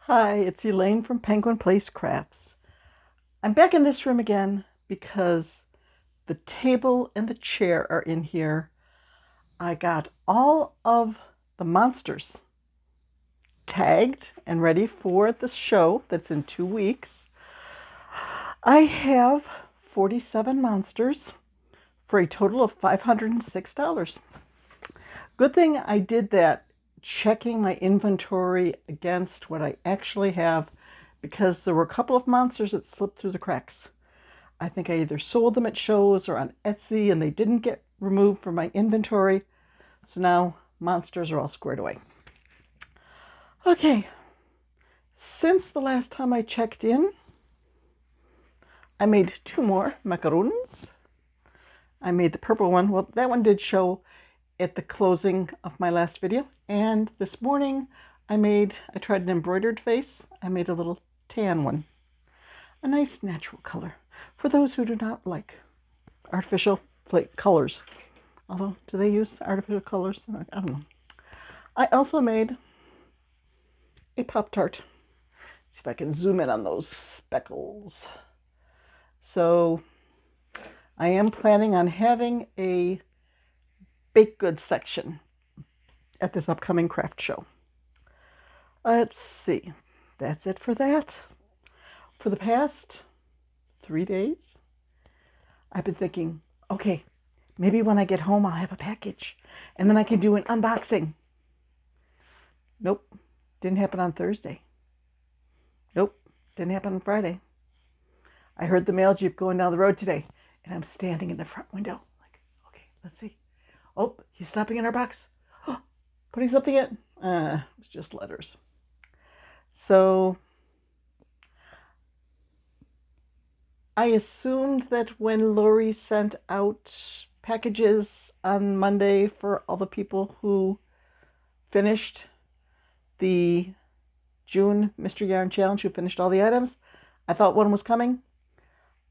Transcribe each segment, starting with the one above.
Hi, it's Elaine from Penguin Place Crafts. I'm back in this room again because the table and the chair are in here. I got all of the monsters tagged and ready for the show that's in 2 weeks. I have 47 monsters for a total of $506. Good thing I did that checking my inventory against what I actually have because there were a couple of monsters that slipped through the cracks. I think I either sold them at shows or on Etsy and they didn't get removed from my inventory. So now monsters are all squared away. Okay, since the last time I checked in, I made 2 more macarons. I made the purple one. Well, that one did show at the closing of my last video. And this morning I tried an embroidered face. I made a little tan one. A nice natural color for those who do not like artificial colors. Although, do they use artificial colors? I don't know. I also made a Pop Tart. See if I can zoom in on those speckles. So I am planning on having a baked goods section at this upcoming craft show. Let's see. That's it for that. For the past 3 days, I've been thinking, okay, maybe when I get home I'll have a package and then I can do an unboxing. Nope, didn't happen on Thursday. Nope, didn't happen on Friday. I heard the mail Jeep going down the road today and I'm standing in the front window like, okay, let's see. Oh, he's stopping in our box. Oh, putting something in. It's just letters. So I assumed that when Lori sent out packages on Monday for all the people who finished the June Mystery Yarn Challenge, who finished all the items, I thought one was coming.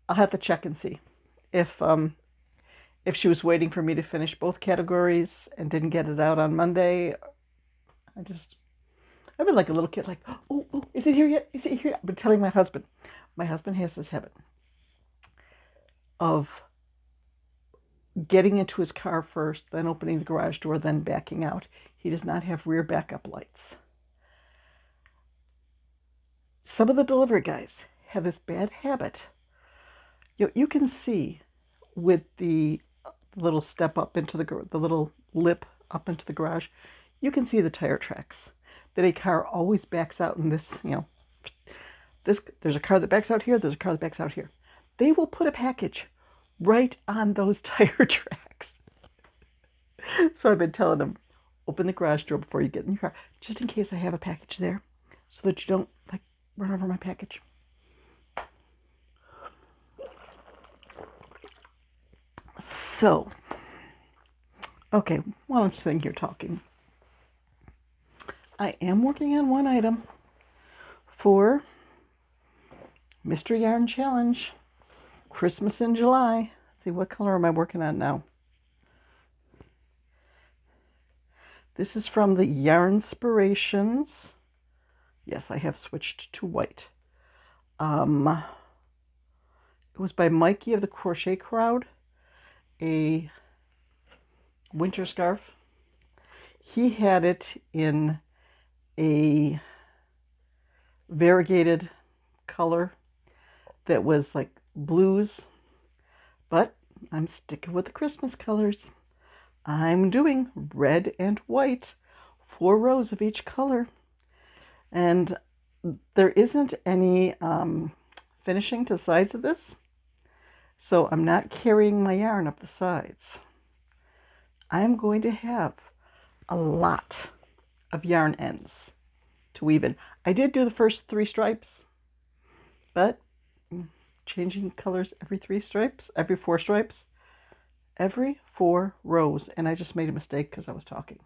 I'll have to check and see if she was waiting for me to finish both categories and didn't get it out on Monday. I've been like a little kid, like, oh, is it here yet? Is it here yet? I've been telling my husband. My husband has this habit of getting into his car first, then opening the garage door, then backing out. He does not have rear backup lights. Some of the delivery guys have this bad habit. You can see with the little step up into the little lip up into the garage, you can see the tire tracks that a car always backs out in this, there's a car that backs out here, there's a car that backs out here. They will put a package right on those tire tracks. So I've been telling them, open the garage door before you get in your car, just in case I have a package there, so that you don't run over my package. So, okay, while I'm sitting here talking, I am working on one item for Mystery Yarn Challenge, Christmas in July. Let's see, what color am I working on now? This is from the Yarnspirations. Yes, I have switched to white. It was by Mikey of the Crochet Crowd, a winter scarf. He had it in a variegated color that was like blues, but I'm sticking with the Christmas colors. I'm doing red and white, 4 rows of each color, and there isn't any finishing to the sides of this, so I'm not carrying my yarn up the sides. I'm going to have a lot of yarn ends to weave in. I did do the first 3 stripes, but changing colors every 4 stripes, every 4 rows, and I just made a mistake because I was talking.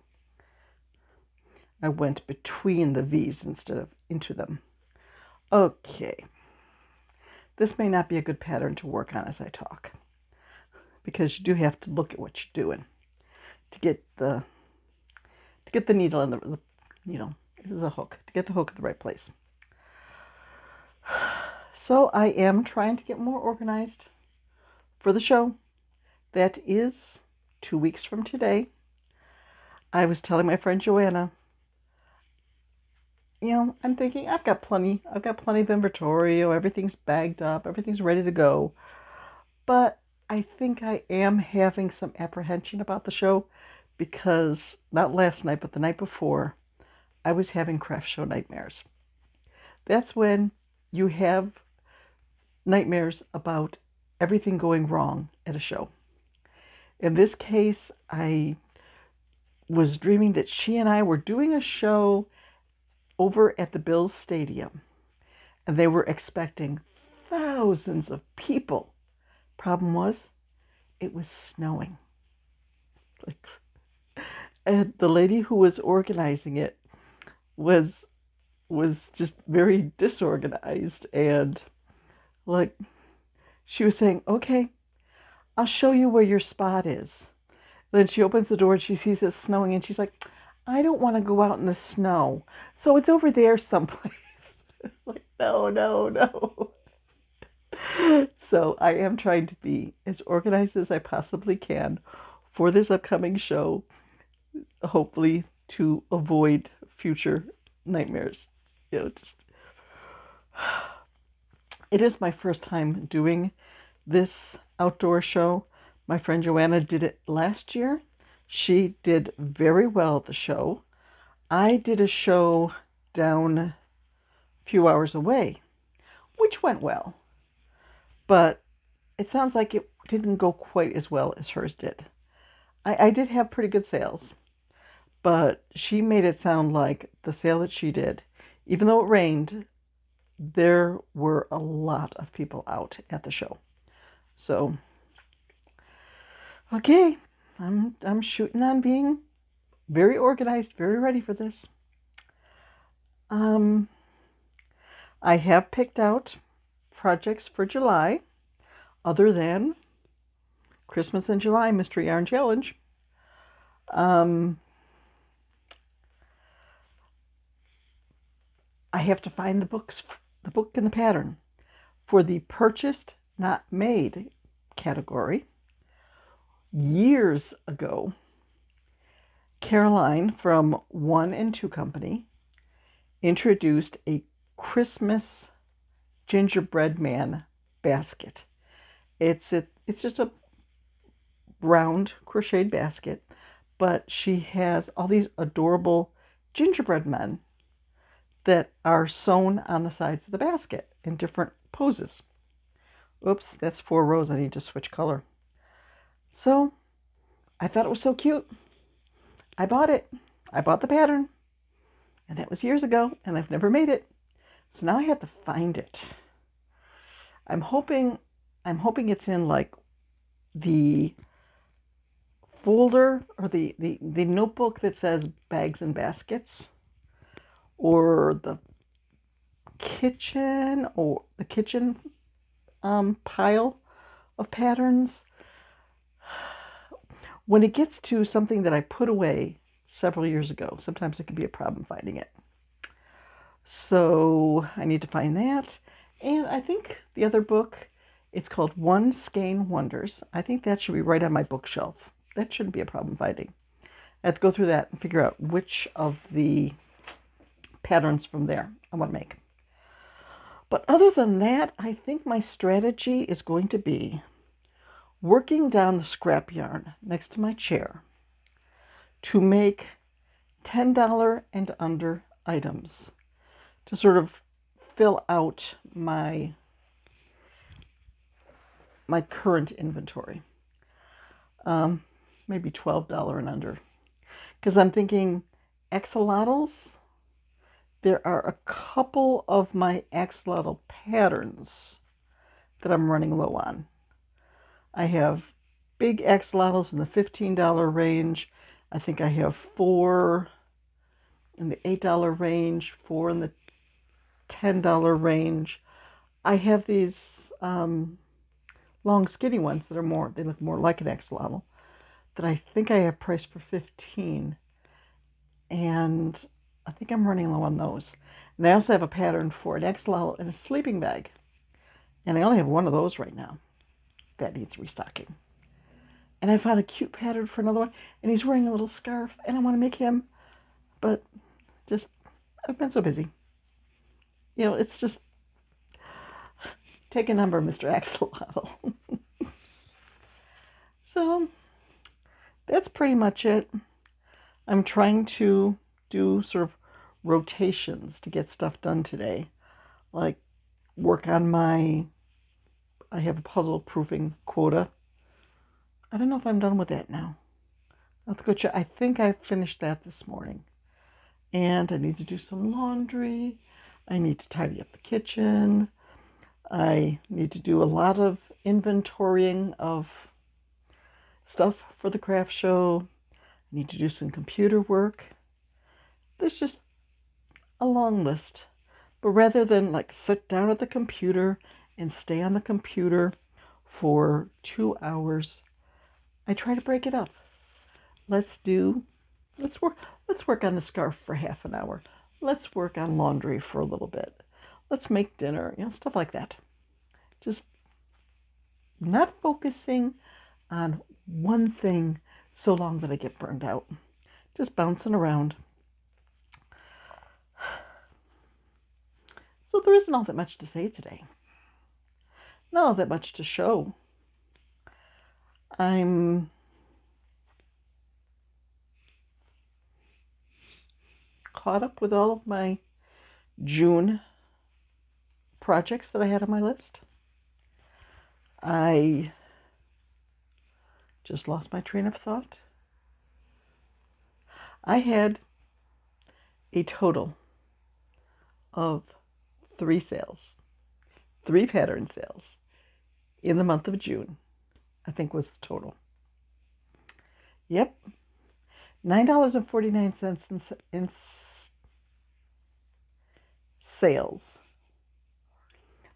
I went between the V's instead of into them. Okay. This may not be a good pattern to work on as I talk, because you do have to look at what you're doing to get the needle in the this is a hook, to get the hook at the right place. So I am trying to get more organized for the show. That is 2 weeks from today. I was telling my friend Joanna, I'm thinking I've got plenty of inventory, everything's bagged up, everything's ready to go. But I think I am having some apprehension about the show because not last night, but the night before, I was having craft show nightmares. That's when you have nightmares about everything going wrong at a show. In this case, I was dreaming that she and I were doing a show over at the Bills Stadium, and they were expecting thousands of people. Problem was, it was snowing. And the lady who was organizing it was just very disorganized, and she was saying, "Okay, I'll show you where your spot is." Then she opens the door and she sees it snowing, and she's like, "I don't want to go out in the snow, so it's over there someplace." It's like, no. So I am trying to be as organized as I possibly can for this upcoming show, hopefully to avoid future nightmares. It is my first time doing this outdoor show. My friend Joanna did it last year. She did very well at the show. I did a show down a few hours away, which went well. But it sounds like it didn't go quite as well as hers did. I did have pretty good sales, but she made it sound like the sale that she did, even though it rained, there were a lot of people out at the show. So, okay, I'm shooting on being very organized, very ready for this. I have picked out projects for July, other than Christmas in July Mystery Yarn Challenge. I have to find the book and the pattern for the purchased, not made category. Years ago, Caroline from 1 and 2 Company introduced a Christmas gingerbread man basket. It's just a round crocheted basket, but she has all these adorable gingerbread men that are sewn on the sides of the basket in different poses. Oops, that's 4 rows. I need to switch color. So I thought it was so cute. I bought it. I bought the pattern. And that was years ago, and I've never made it. So now I have to find it. I'm hoping it's in like the folder or the notebook that says bags and baskets, or the kitchen pile of patterns. When it gets to something that I put away several years ago, sometimes it can be a problem finding it. So I need to find that. And I think the other book, it's called One Skein Wonders. I think that should be right on my bookshelf. That shouldn't be a problem finding. I have to go through that and figure out which of the patterns from there I want to make. But other than that, I think my strategy is going to be working down the scrap yarn next to my chair to make $10 and under items to sort of fill out my current inventory. Maybe $12 and under. Because I'm thinking axolotls. There are a couple of my axolotl patterns that I'm running low on. I have big axolotls in the $15 range. I think I have 4 in the $8 range, 4 in the $10 range. I have these long skinny ones that are they look more like an axolotl, that I think I have priced for $15. And I think I'm running low on those. And I also have a pattern for an axolotl in a sleeping bag And I only have one of those right now. That needs restocking. And I found a cute pattern for another one, and he's wearing a little scarf, and I want to make him, but just, I've been so busy. You know, it's just, take a number, Mr. Axolotl. So, that's pretty much it. I'm trying to do sort of rotations to get stuff done today. Like, work on I have a puzzle proofing quota. I don't know if I'm done with that now. I'll have to go check. I think I finished that this morning. And I need to do some laundry. I need to tidy up the kitchen. I need to do a lot of inventorying of stuff for the craft show. I need to do some computer work. There's just a long list. But rather than like sit down at the computer and stay on the computer for 2 hours, I try to break it up. Let's work on the scarf for half an hour. Let's work on laundry for a little bit. Let's make dinner, stuff like that. Just not focusing on one thing so long that I get burned out. Just bouncing around. So there isn't all that much to say today. Not all that much to show. I'm caught up with all of my June projects that I had on my list. I just lost my train of thought. I had a total of 3 sales, 3 pattern sales in the month of June, I think was the total. Yep, $9.49 in sales.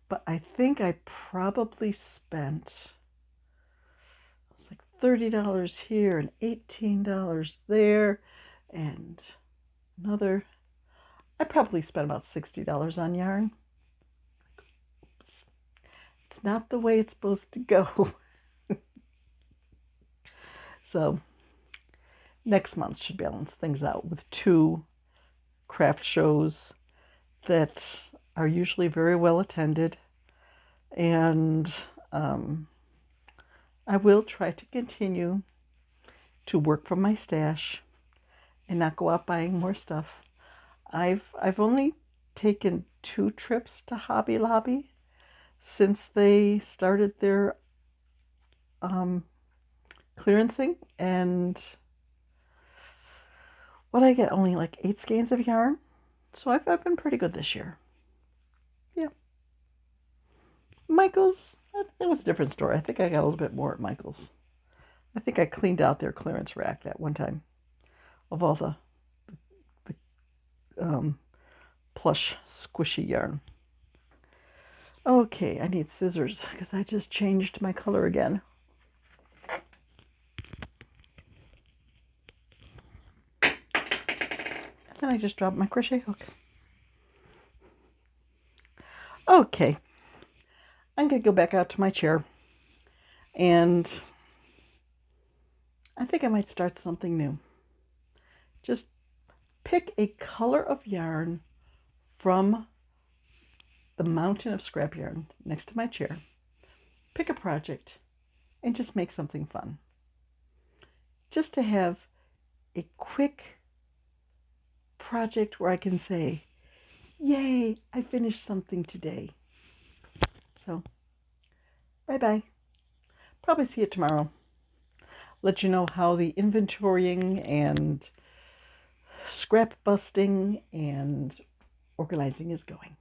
But I think I probably spent, it's like $30 here and $18 there and another, I probably spent about $60 on yarn. Oops. It's not the way it's supposed to go. So next month should balance things out with 2 craft shows that are usually very well attended. And I will try to continue to work from my stash and not go out buying more stuff. I've only taken 2 trips to Hobby Lobby since they started their clearancing, and what I get, only like 8 skeins of yarn. So I've been pretty good this year. Yeah. Michael's, that was a different story. I think I got a little bit more at Michael's. I think I cleaned out their clearance rack that one time of all the plush squishy yarn. Okay, I need scissors because I just changed my color again. And then I just dropped my crochet hook. Okay, I'm going to go back out to my chair, and I think I might start something new. Just pick a color of yarn from the mountain of scrap yarn next to my chair. Pick a project and just make something fun. Just to have a quick project where I can say, yay, I finished something today. So, bye-bye. Probably see you tomorrow. Let you know how the inventorying and scrap busting and organizing is going.